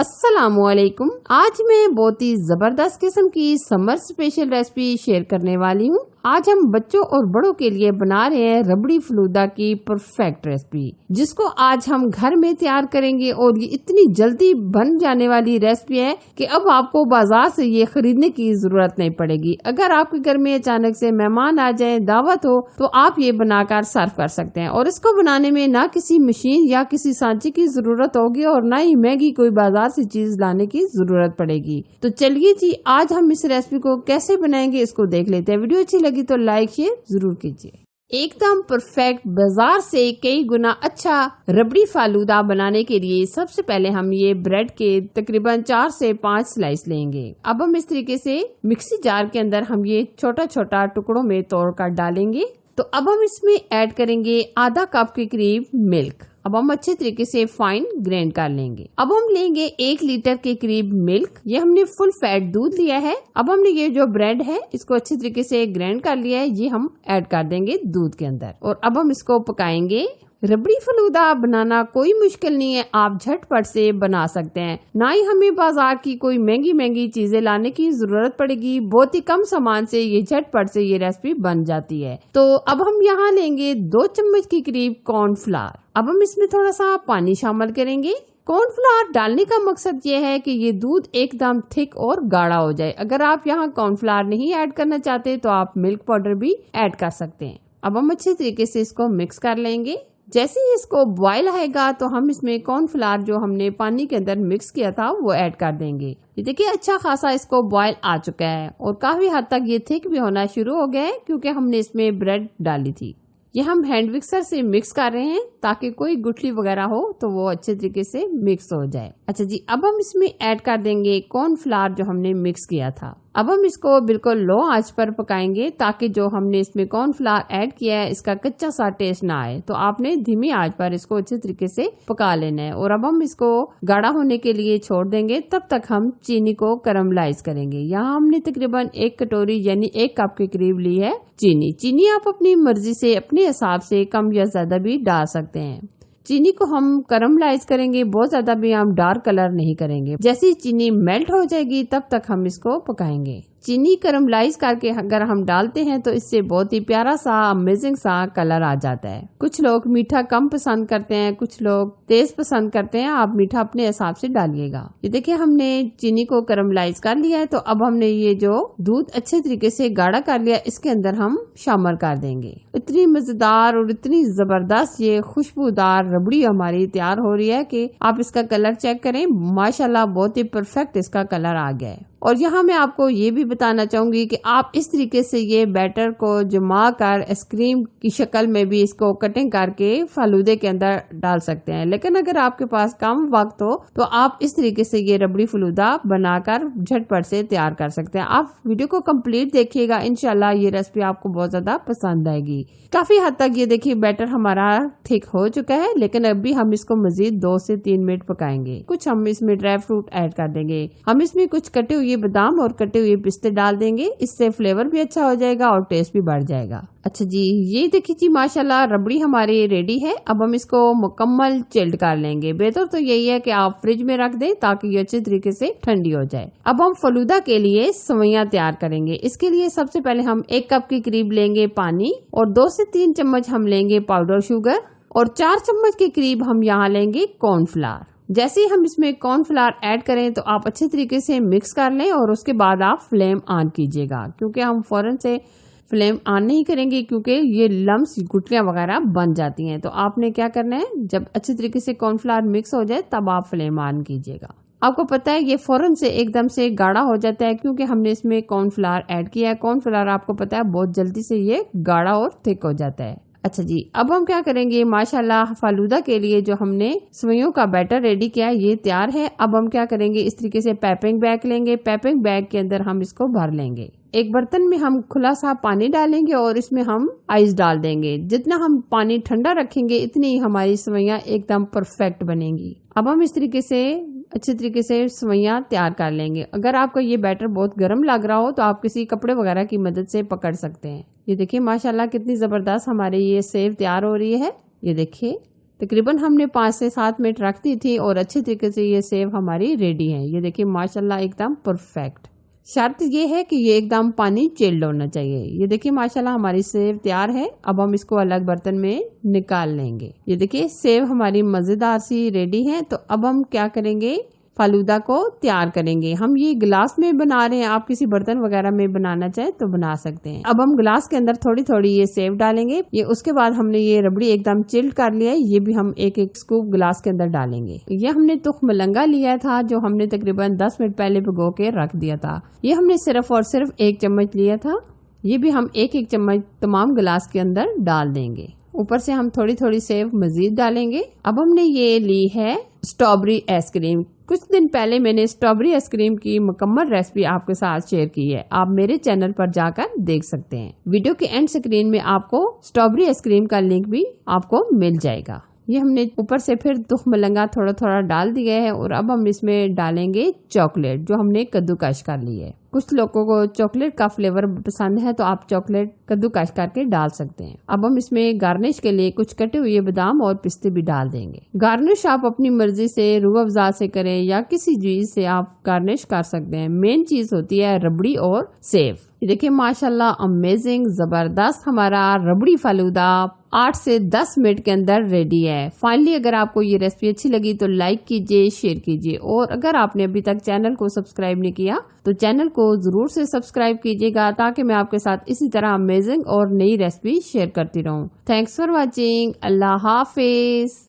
अस्सलामुअलैकुम। आज मैं बहुत ही जबरदस्त किस्म की समर स्पेशल रेसिपी शेयर करने वाली हूँ। आज हम बच्चों और बड़ों के लिए बना रहे हैं रबड़ी फलूदा की परफेक्ट रेसिपी, जिसको आज हम घर में तैयार करेंगे। और ये इतनी जल्दी बन जाने वाली रेसिपी है कि अब आपको बाजार से ये खरीदने की जरूरत नहीं पड़ेगी। अगर आपके घर में अचानक से मेहमान आ जाए, दावत हो, तो आप ये बनाकर सर्व कर सकते हैं। और इसको बनाने में ना किसी मशीन या किसी सांचे की जरूरत होगी और ना ही महंगी कोई बाजार से चीज लाने की जरूरत पड़ेगी। तो चलिए जी, आज हम इस रेसिपी को कैसे बनाएंगे इसको देख लेते हैं। वीडियो अच्छी लगी तो लाइक शेयर जरूर कीजिए। एकदम परफेक्ट, बाजार से कई गुना अच्छा रबड़ी फालूदा बनाने के लिए सबसे पहले हम ये ब्रेड के तकरीबन 4 से 5 स्लाइस लेंगे। अब हम इस तरीके से मिक्सी जार के अंदर हम ये छोटा छोटा टुकड़ों में तोड़कर डालेंगे। तो अब हम इसमें ऐड करेंगे आधा कप के करीब मिल्क। अब हम अच्छे तरीके से फाइन ग्राइंड कर लेंगे। अब हम लेंगे 1 लीटर के करीब मिल्क। ये हमने फुल फैट दूध लिया है। अब हमने ये जो ब्रेड है इसको अच्छे तरीके से ग्राइंड कर लिया है, ये हम ऐड कर देंगे दूध के अंदर। और अब हम इसको पकाएंगे। रबड़ी फलूदा बनाना कोई मुश्किल नहीं है, आप झटपट से बना सकते हैं। ना ही हमें बाजार की कोई महंगी महंगी चीजें लाने की जरूरत पड़ेगी। बहुत ही कम सामान से ये झटपट से ये रेसिपी बन जाती है। तो अब हम यहाँ लेंगे 2 चम्मच के करीब कॉर्नफ्लावर। अब हम इसमें थोड़ा सा पानी शामिल करेंगे। कॉर्नफ्लावर डालने का मकसद ये है कि ये दूध एकदम थिक और गाढ़ा हो जाए। अगर आप यहाँ कॉर्नफ्लावर नहीं ऐड करना चाहते तो आप मिल्क पाउडर भी ऐड कर सकते हैं। अब हम अच्छे तरीके से इसको मिक्स कर लेंगे। जैसे ही इसको बॉयल आएगा तो हम इसमें कॉर्नफ्लावर जो हमने पानी के अंदर मिक्स किया था वो ऐड कर देंगे। ये देखिए अच्छा खासा इसको बॉयल आ चुका है और काफी हद तक ये थिक भी होना शुरू हो गया है, क्योंकि हमने इसमें ब्रेड डाली थी। ये हम हैंड मिक्सर से मिक्स कर रहे हैं ताकि कोई गुठली वगैरह हो तो वो अच्छे तरीके से मिक्स हो जाए। अच्छा जी, अब हम इसमें ऐड कर देंगे कॉर्नफ्लावर जो हमने मिक्स किया था। अब हम इसको बिल्कुल लो आंच पर पकाएंगे ताकि जो हमने इसमें कॉर्नफ्लावर ऐड किया है इसका कच्चा सा टेस्ट ना आए। तो आपने धीमी आंच पर इसको अच्छे तरीके से पका लेना है। और अब हम इसको गाढ़ा होने के लिए छोड़ देंगे। तब तक हम चीनी को कैरामलाइज करेंगे। यहाँ हमने तकरीबन 1 कटोरी यानी 1 कप के करीब ली है चीनी। चीनी आप अपनी मर्जी से अपने हिसाब से कम या ज्यादा भी डाल सकते हैं। चीनी को हम कैरामलाइज करेंगे, बहुत ज्यादा भी हम डार्क कलर नहीं करेंगे। जैसे ही चीनी मेल्ट हो जाएगी तब तक हम इसको पकाएंगे। चीनी कैरामलाइज करके अगर हम डालते हैं तो इससे बहुत ही प्यारा सा अमेजिंग सा कलर आ जाता है। कुछ लोग मीठा कम पसंद करते हैं, कुछ लोग तेज पसंद करते हैं। आप मीठा अपने हिसाब से डालिएगा। ये देखिए हमने चीनी को कैरामलाइज कर लिया है। तो अब हमने ये जो दूध अच्छे तरीके से गाढ़ा कर लिया इसके अंदर हम शामिल कर देंगे। इतनी मजेदार और इतनी जबरदस्त ये खुशबूदार रबड़ी हमारी तैयार हो रही है कि आप इसका कलर चेक करें। माशाल्लाह बहुत ही परफेक्ट इसका कलर आ गया है। और यहाँ मैं आपको ये भी बताना चाहूंगी कि आप इस तरीके से ये बैटर को जमा कर आइसक्रीम की शक्ल में भी इसको कटिंग करके फालूदे के अंदर डाल सकते हैं। लेकिन अगर आपके पास कम वक्त हो तो आप इस तरीके से ये रबड़ी फलूदा बनाकर झटपट से तैयार कर सकते हैं। आप वीडियो को कंप्लीट देखिएगा, इंशाल्लाह ये रेसिपी आपको बहुत ज्यादा पसंद आएगी। काफी हद तक ये देखिए बैटर हमारा थिक हो चुका है, लेकिन अभी हम इसको मजीद 2 से 3 मिनट पकाएंगे। कुछ हम इसमें ड्राई फ्रूट ऐड कर देंगे। हम इसमें कुछ कटे हुए बादाम और कटे हुए पिस्ते डाल देंगे। इससे फ्लेवर भी अच्छा हो जाएगा और टेस्ट भी बढ़ जाएगा। अच्छा जी, ये देखिए जी माशाल्लाह रबड़ी हमारी रेडी है। अब हम इसको मुकम्मल चिल्ड कर लेंगे। बेहतर तो यही है कि आप फ्रिज में रख दें ताकि ये अच्छे तरीके से ठंडी हो जाए। अब हम फलूदा के लिए सवैयां तैयार करेंगे। इसके लिए सबसे पहले हम 1 कप के करीब लेंगे पानी और 2 से 3 चम्मच हम लेंगे पाउडर शुगर और 4 चम्मच के करीब हम यहाँ लेंगे कॉर्नफ्लावर। जैसे ही हम इसमें कॉर्नफ्लावर ऐड करें तो आप अच्छे तरीके से मिक्स कर लें और उसके बाद आप फ्लेम ऑन कीजिएगा, क्योंकि हम फौरन से फ्लेम ऑन नहीं करेंगे क्योंकि ये लम्स गुठलियां वगैरह बन जाती हैं। तो आपने क्या करना है, जब अच्छे तरीके से कॉर्नफ्लावर मिक्स हो जाए तब आप फ्लेम ऑन कीजिएगा। आपको पता है ये फौरन से एकदम से गाढ़ा हो जाता है क्योंकि हमने इसमें कॉर्नफ्लावर ऐड किया है। कॉर्नफ्लावर आपको पता है बहुत जल्दी से ये गाढ़ा और थिक हो जाता है। अच्छा जी, अब हम क्या करेंगे, माशाल्लाह फालूदा के लिए जो हमने सेवइयों का बैटर रेडी किया है ये तैयार है। अब हम क्या करेंगे, इस तरीके से पैपिंग बैग लेंगे। पैपिंग बैग के अंदर हम इसको भर लेंगे। एक बर्तन में हम खुला सा पानी डालेंगे और इसमें हम आइस डाल देंगे। जितना हम पानी ठंडा रखेंगे इतनी ही हमारी सेवइयां एकदम परफेक्ट बनेंगी। अब हम इस तरीके से अच्छे तरीके से सेवइयां तैयार कर लेंगे। अगर आपको ये बैटर बहुत गर्म लग रहा हो तो आप किसी कपड़े वगैरह की मदद से पकड़ सकते हैं। ये देखिए माशाल्लाह कितनी जबरदस्त हमारे ये सेव तैयार हो रही है। ये देखिए तकरीबन हमने 5 से 7 मिनट रख दी थी और अच्छे तरीके से ये सेव हमारी रेडी है। ये देखिए माशाल्लाह एकदम परफेक्ट। शर्त ये है कि ये एकदम पानी चिल्ड होना चाहिए। ये देखिए माशाल्लाह हमारी सेव तैयार है। अब हम इसको अलग बर्तन में निकाल लेंगे। ये देखिए सेव हमारी मजेदार सी रेडी है। तो अब हम क्या करेंगे, फालूदा को तैयार करेंगे। हम ये गिलास में बना रहे हैं, आप किसी बर्तन वगैरह में बनाना चाहे तो बना सकते हैं। अब हम गिलास के अंदर थोड़ी थोड़ी ये सेव डालेंगे। ये उसके बाद हमने ये रबड़ी एकदम चिल्ड कर लिया है। ये भी हम एक एक स्कूप गिलास के अंदर डालेंगे। ये हमने तुख मलंगा लिया था जो हमने तकरीबन 10 मिनट पहले भिगो के रख दिया था। ये हमने सिर्फ और सिर्फ 1 चम्मच लिया था। ये भी हम एक एक चम्मच तमाम गिलास के अंदर डाल देंगे। ऊपर से हम थोड़ी थोड़ी सेव मजीद डालेंगे। अब हमने ये ली है स्ट्रॉबेरी आइसक्रीम। कुछ दिन पहले मैंने स्ट्रॉबेरी आइसक्रीम की मुकम्मल रेसिपी आपके साथ शेयर की है, आप मेरे चैनल पर जाकर देख सकते हैं। वीडियो के एंड स्क्रीन में आपको स्ट्रॉबेरी आइसक्रीम का लिंक भी आपको मिल जाएगा। ये हमने ऊपर से फिर दुख मलंगा थोड़ा थोड़ा डाल दिया है और अब हम इसमें डालेंगे चॉकलेट जो हमने कद्दूकश कर ली है। कुछ लोगों को चॉकलेट का फ्लेवर पसंद है तो आप चॉकलेट कद्दूकश करके डाल सकते हैं। अब हम इसमें गार्निश के लिए कुछ कटे हुए बादाम और पिस्ते भी डाल देंगे। गार्निश आप अपनी मर्जी से रूह अफ़ज़ा से करें या किसी चीज से आप गार्निश कर सकते हैं। मेन चीज होती है रबड़ी और सेव। देखिए माशाल्लाह अमेजिंग जबरदस्त हमारा रबड़ी फालूदा 8 से 10 मिनट के अंदर रेडी है। फाइनली अगर आपको ये रेसिपी अच्छी लगी तो लाइक कीजिए, शेयर कीजिए और अगर आपने अभी तक चैनल को सब्सक्राइब नहीं किया तो चैनल को जरूर से सब्सक्राइब कीजिएगा ताकि मैं आपके साथ इसी तरह अमेजिंग और नई रेसिपी शेयर करती रहूं। Thanks for watching. Allah Hafiz.